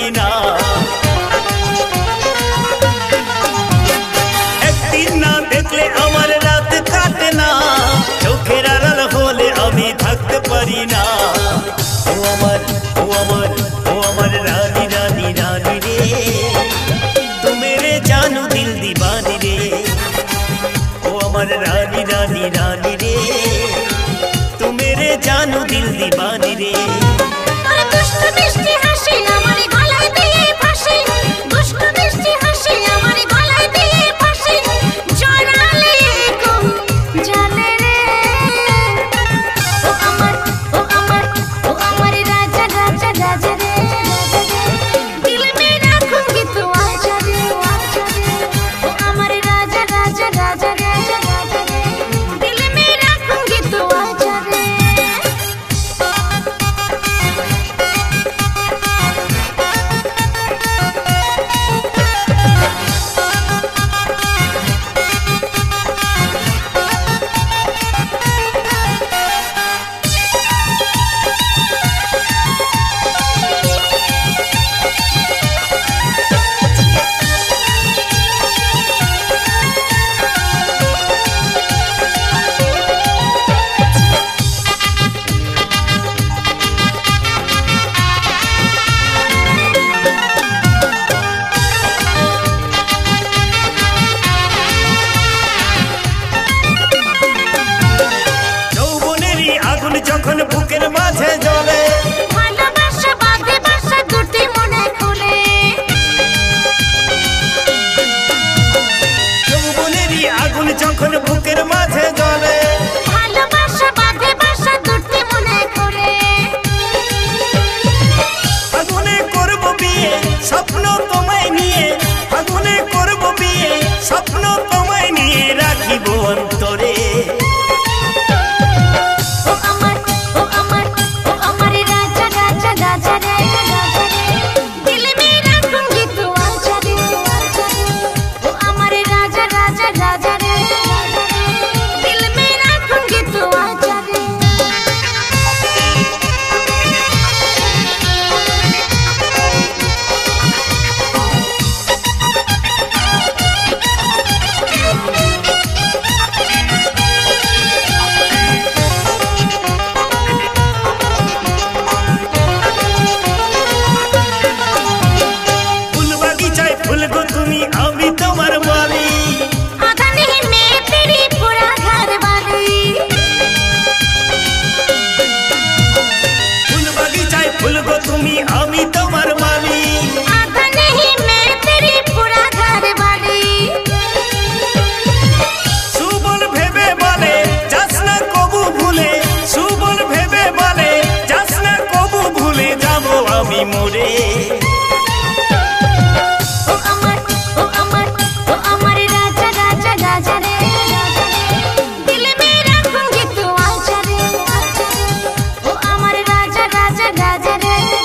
পারি না। একদিন না দেখলে আমার রাত কাটে না, চোখের আড়াল হলে আমি থাকতে পারি না। ও আমার ও আমার ও আমার রানী রানী রানী রে, তু মেরে জানু দিল দিবানি রে। ও আমার রানী রানী রানী রে, তু মেরে জানু দিল দিবানি রে। যখন বুকের মাঝে জ্বলে, ভালোবাসা বাঁধে বাসা দুটি মনে খুলে। যৌবনেরই আগুন যখন বুকের মাঝে জ্বলে, ভালোবাসা বাঁধে বাসা দুটি মনে খুলে। আগুনে করব বিয়ে স্বপ্ন তোমায় নিয়ে, আগুনে করব বিয়ে স্বপ্ন তোমায় নিয়ে, রাখিব অন্তরে। আমি তোমার মালি, आधा नहीं मैं तेरी पूरा घर वाली। ফুল বাগিচায় ফুল গো তুমি, আমি তোমার মালি। आधा नहीं मैं तेरी पूरा घर वाली। সুবল ভেবে বলে যাস না কবু ভুলে, সুবল ভেবে বলে যাস না কবু ভুলে, যাব আমি মরে।